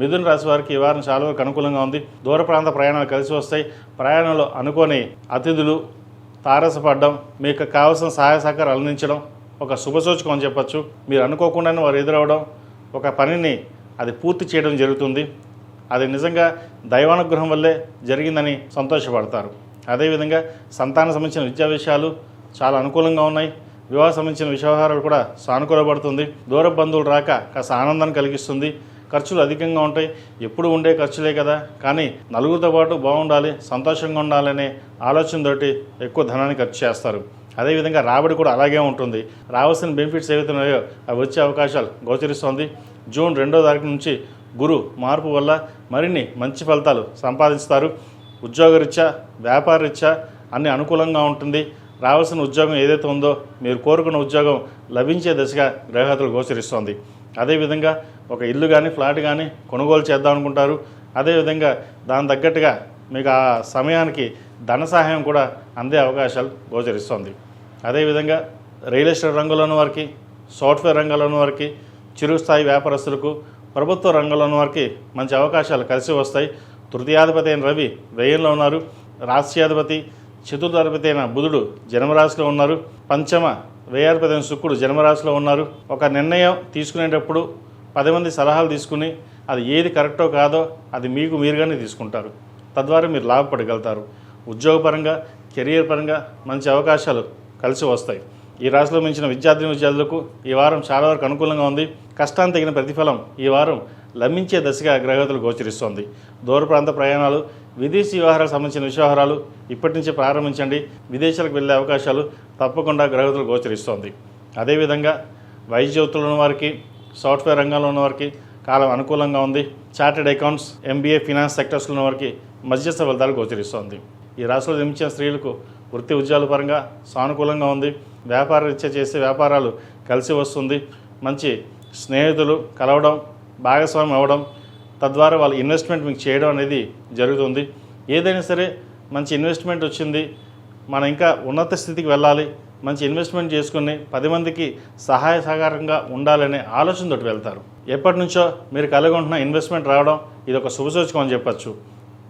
మిథున రాశి వారికి ఈ వారం చాలా వరకు అనుకూలంగా ఉంది. దూర ప్రాంత ప్రయాణాలు కలిసి వస్తాయి. ప్రయాణంలో అనుకోని అతిథులు తారసపడడం, మీకు కావాల్సిన సహాయ సహకారాలు అందించడం ఒక శుభసూచకం అని చెప్పచ్చు. మీరు అనుకోకుండానే వారు ఎదురవడం, ఒక పనిని అది పూర్తి చేయడం జరుగుతుంది. అది నిజంగా దైవానుగ్రహం వల్లే జరిగిందని సంతోషపడతారు. అదేవిధంగా సంతానం సంబంధించిన విద్యా విషయాలు చాలా అనుకూలంగా ఉన్నాయి. వివాహ సంబంధించిన వ్యవహారాలు కూడా సానుకూలపడుతుంది. దూర బంధువులు రాక కాస్త ఆనందాన్ని కలిగిస్తుంది. ఖర్చులు అధికంగా ఉంటాయి. ఎప్పుడు ఉండే ఖర్చులే కదా, కానీ నలుగురితో పాటు బాగుండాలి, సంతోషంగా ఉండాలనే ఆలోచనతోటి ఎక్కువ ధనాన్ని ఖర్చు చేస్తారు. అదేవిధంగా రాబడి కూడా అలాగే ఉంటుంది. రావాల్సిన బెనిఫిట్స్ ఏవైతే ఉన్నాయో అవి వచ్చే అవకాశాలు గోచరిస్తోంది. జూన్ 2వ తారీఖు నుంచి గురు మార్పు వల్ల మరిన్ని మంచి ఫలితాలు సంపాదిస్తారు. ఉద్యోగరీత్యా, వ్యాపారరీత్యా అన్ని అనుకూలంగా ఉంటుంది. రావాల్సిన ఉద్యోగం ఏదైతే ఉందో, మీరు కోరుకున్న ఉద్యోగం లభించే దశగా గ్రహగతులు గోచరిస్తోంది. అదేవిధంగా ఒక ఇల్లు కానీ ఫ్లాట్ కానీ కొనుగోలు చేద్దాం అనుకుంటారు. అదేవిధంగా దాని తగ్గట్టుగా మీకు ఆ సమయానికి ధన సహాయం కూడా అందే అవకాశాలు గోచరిస్తోంది. అదేవిధంగా రియల్ ఎస్టేట్ రంగంలోని వారికి, సాఫ్ట్వేర్ రంగంలోని వారికి, చిరుస్థాయి వ్యాపారస్తులకు, ప్రభుత్వ రంగంలోని వారికి మంచి అవకాశాలు కలిసి వస్తాయి. తృతీయాధిపతి అయిన రవి వ్యయంలో ఉన్నారు. రాశ్యాధిపతి చతుర్థాధిపతి అయిన బుధుడు జన్మరాశిలో ఉన్నారు. పంచమ వ్యయాధిపతి అయిన శుక్రుడు జన్మరాశిలో ఉన్నారు. ఒక నిర్ణయం తీసుకునేటప్పుడు 10 మంది సలహాలు తీసుకుని అది ఏది కరెక్టో కాదో అది మీకు మీరుగానే తీసుకుంటారు. తద్వారా మీరు లాభపడగలుగుతారు. ఉద్యోగపరంగా, కెరియర్ పరంగా మంచి అవకాశాలు కలిసి వస్తాయి. ఈ రాశిలో మించిన విద్యార్థులకు ఈ వారం చాలా వరకు అనుకూలంగా ఉంది. కష్టానికి తగిన ప్రతిఫలం ఈ వారం లభించే దశగా గ్రహగతులు గోచరిస్తోంది. దూర ప్రాంత ప్రయాణాలు, విదేశీ వ్యవహారాలకు సంబంధించిన వ్యవహారాలు ఇప్పటి నుంచి ప్రారంభించండి. విదేశాలకు వెళ్ళే అవకాశాలు తప్పకుండా గ్రహగతులు గోచరిస్తోంది. అదేవిధంగా వైద్యోత్తులు ఉన్న వారికి, సాఫ్ట్వేర్ రంగంలో ఉన్న వారికి కాలం అనుకూలంగా ఉంది. చార్టెడ్ అకౌంట్స్, MBA, ఫినాన్స్ సెక్టర్స్లో ఉన్న వారికి మధ్యస్థ ఫలితాలు గోచరిస్తోంది. ఈ రాశిలో జన్మించిన స్త్రీలకు వృత్తి ఉద్యోగాల పరంగా సానుకూలంగా ఉంది. వ్యాపార రీత్యా చేసే వ్యాపారాలు కలిసి వస్తుంది. మంచి స్నేహితులు కలవడం, భాగస్వామ్యం అవ్వడం, తద్వారా వాళ్ళ ఇన్వెస్ట్మెంట్ మీకు చేయడం అనేది జరుగుతుంది. ఏదైనా సరే మంచి ఇన్వెస్ట్మెంట్ వచ్చింది, మనం ఇంకా ఉన్నత స్థితికి వెళ్ళాలి, మంచి ఇన్వెస్ట్మెంట్ చేసుకుని 10 మందికి సహాయ సహకారంగా ఉండాలనే ఆలోచనతోటి వెళ్తారు. ఎప్పటి నుంచో మీరు కలిగి ఉంటున్న ఇన్వెస్ట్మెంట్ రావడం ఇది ఒక శుభసూచకం అని చెప్పచ్చు.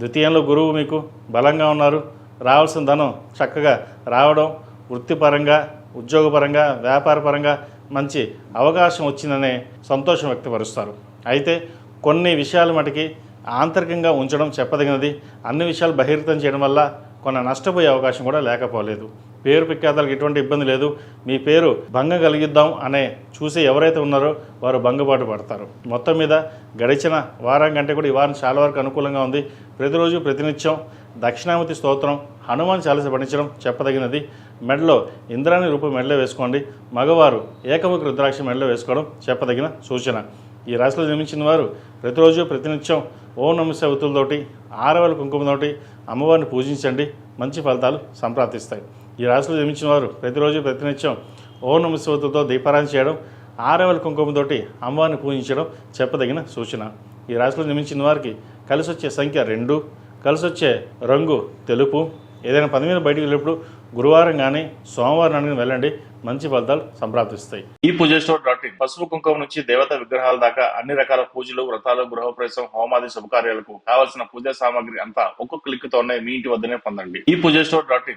ద్వితీయంలో గురువు మీకు బలంగా ఉన్నారు. రావాల్సిన ధనం చక్కగా రావడం, వృత్తిపరంగా, ఉద్యోగపరంగా, వ్యాపారపరంగా మంచి అవకాశం వచ్చిందనే సంతోషం వ్యక్తపరుస్తారు. అయితే కొన్ని విషయాలు మటుకి ఆంతరికంగా ఉంచడం చెప్పదగినది. అన్ని విషయాలు బహిర్గతం చేయడం వల్ల కొన్ని నష్టపోయే అవకాశం కూడా లేకపోలేదు. పేరు ప్రఖ్యాతలకు ఎటువంటి ఇబ్బంది లేదు. మీ పేరు భంగం కలిగిద్దాం అనే చూసి ఎవరైతే ఉన్నారో వారు భంగపాటు పడతారు. మొత్తం మీద గడిచిన వారం కంటే కూడా ఈ వారం చాలా వరకు అనుకూలంగా ఉంది. ప్రతిరోజు ప్రతినిత్యం దక్షిణామూర్తి స్తోత్రం, హనుమాన్ చాలీస పఠించడం చెప్పదగినది. మెడలో ఇంద్రాణి రూపం మెడలో వేసుకోండి. మగవారు ఏకముఖ రుద్రాక్ష మెడలో వేసుకోవడం చెప్పదగిన సూచన. ఈ రాశిలో జన్మించిన వారు ప్రతిరోజు ప్రతినిత్యం ఓం నమః శివాయ ఒత్తులతోటి, 6 కుంకుమతోటి అమ్మవారిని పూజించండి. మంచి ఫలితాలు సంప్రాప్తిస్తాయి. ఈ రాశిలో జన్మించిన వారు ప్రతిరోజు ప్రతినిత్యం ఓం నమః శివాయ ఒత్తులతో దీపారాధన చేయడం, 6 కుంకుమతోటి అమ్మవారిని పూజించడం చెప్పదగిన సూచన. ఈ రాశిలో జన్మించిన వారికి కలిసి వచ్చే సంఖ్య 2, కలిసి వచ్చే రంగు తెలుపు. ఏదైనా పని మీద బయటికి వెళ్ళినప్పుడు గురువారం కానీ సోమవారం కానీ వెళ్ళండి. మంచి ఫలితాలు సంప్రాప్తిస్తాయి. ఈ పూజస్టోర్.in పసుపు కుంకుమ నుంచి దేవతా విగ్రహాల దాకా అన్ని రకాల పూజలు, వ్రతాలు, గృహప్రవేశం, హోమాది శుభకార్యాలకు కావాల్సిన పూజా సామాగ్రి అంతా ఒక్కొక్క క్లిక్ తోనే మీ ఇంటి వద్దనే పొందండి. ఈ పూజస్టోర్.in